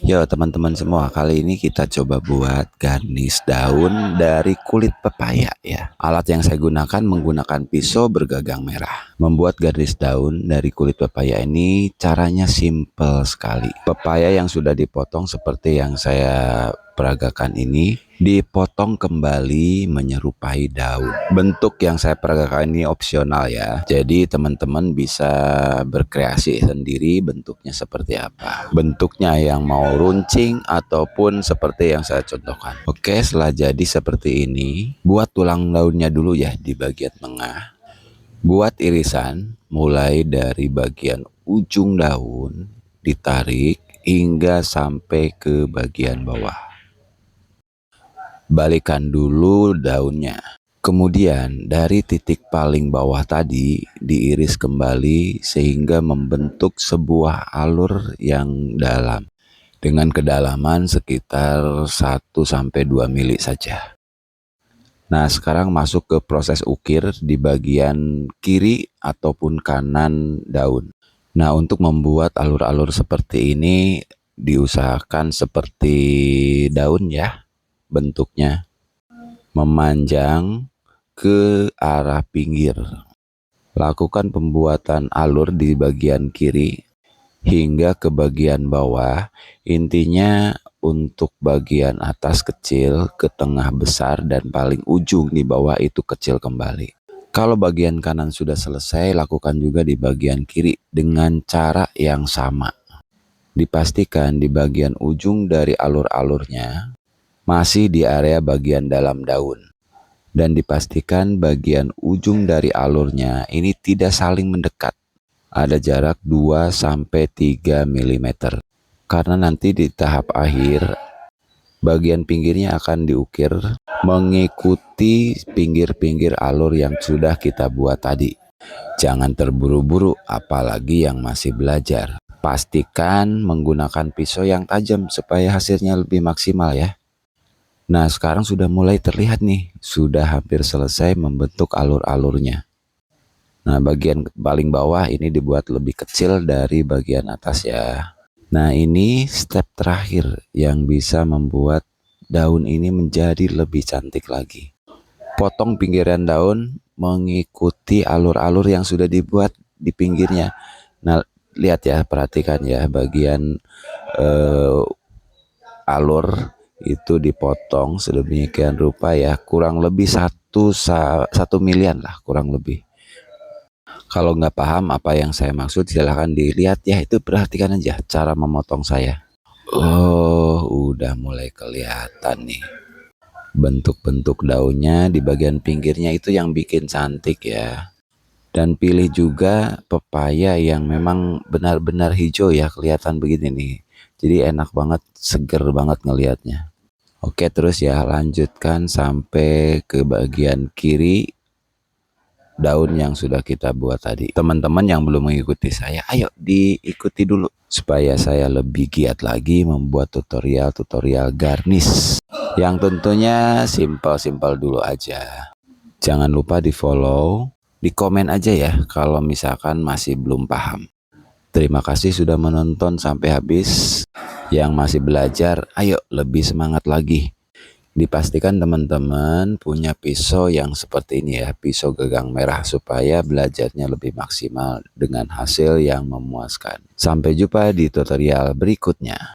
Yo teman-teman semua, kali ini kita coba buat garnish daun dari kulit pepaya ya. Alat yang saya gunakan menggunakan pisau bergagang merah. Membuat garnish daun dari kulit pepaya ini caranya simple sekali. Pepaya yang sudah dipotong seperti yang saya peragakan ini dipotong kembali menyerupai daun. Bentuk yang saya peragakan ini opsional ya. Jadi teman-teman bisa berkreasi sendiri bentuknya seperti apa. Bentuknya yang mau runcing ataupun seperti yang saya contohkan. Oke, setelah jadi seperti ini, buat tulang daunnya dulu ya di bagian tengah. Buat irisan mulai dari bagian ujung daun ditarik hingga sampai ke bagian bawah. Balikan dulu daunnya. Kemudian dari titik paling bawah tadi diiris kembali sehingga membentuk sebuah alur yang dalam dengan kedalaman sekitar 1-2 mili saja. Nah, sekarang masuk ke proses ukir di bagian kiri ataupun kanan daun. Nah, untuk membuat alur-alur seperti ini diusahakan seperti daun ya bentuknya, memanjang ke arah pinggir. Lakukan pembuatan alur di bagian kiri hingga ke bagian bawah. Intinya untuk bagian atas kecil, ke tengah besar, dan paling ujung di bawah itu kecil kembali. Kalau bagian kanan sudah selesai, lakukan juga di bagian kiri dengan cara yang sama. Dipastikan di bagian ujung dari alur-alurnya masih di area bagian dalam daun. Dan dipastikan bagian ujung dari alurnya ini tidak saling mendekat. Ada jarak 2-3 mm. Karena nanti di tahap akhir, bagian pinggirnya akan diukir mengikuti pinggir-pinggir alur yang sudah kita buat tadi. Jangan terburu-buru, apalagi yang masih belajar. Pastikan menggunakan pisau yang tajam supaya hasilnya lebih maksimal ya. Nah, sekarang sudah mulai terlihat nih, sudah hampir selesai membentuk alur-alurnya. Nah, bagian paling bawah ini dibuat lebih kecil dari bagian atas ya. Nah, ini step terakhir yang bisa membuat daun ini menjadi lebih cantik lagi. Potong pinggiran daun mengikuti alur-alur yang sudah dibuat di pinggirnya. Nah, lihat ya, perhatikan ya, bagian alur itu dipotong sedemikian rupa ya, kurang lebih 1 milian lah kurang lebih. Kalau nggak paham apa yang saya maksud, silahkan dilihat ya, itu perhatikan aja cara memotong saya. Oh, udah mulai kelihatan nih bentuk-bentuk daunnya di bagian pinggirnya, itu yang bikin cantik ya. Dan pilih juga pepaya yang memang benar-benar hijau ya, kelihatan begini nih, jadi enak banget, seger banget ngelihatnya. Oke, terus ya lanjutkan sampai ke bagian kiri daun yang sudah kita buat tadi. Teman-teman yang belum mengikuti saya, ayo diikuti dulu supaya saya lebih giat lagi membuat tutorial-tutorial garnish yang tentunya simpel-simpel dulu aja. Jangan lupa di follow, di komen aja ya kalau misalkan masih belum paham. Terima kasih sudah menonton sampai habis. Yang masih belajar, ayo lebih semangat lagi. Dipastikan teman-teman punya pisau yang seperti ini ya, pisau gagang merah, supaya belajarnya lebih maksimal dengan hasil yang memuaskan. Sampai jumpa di tutorial berikutnya.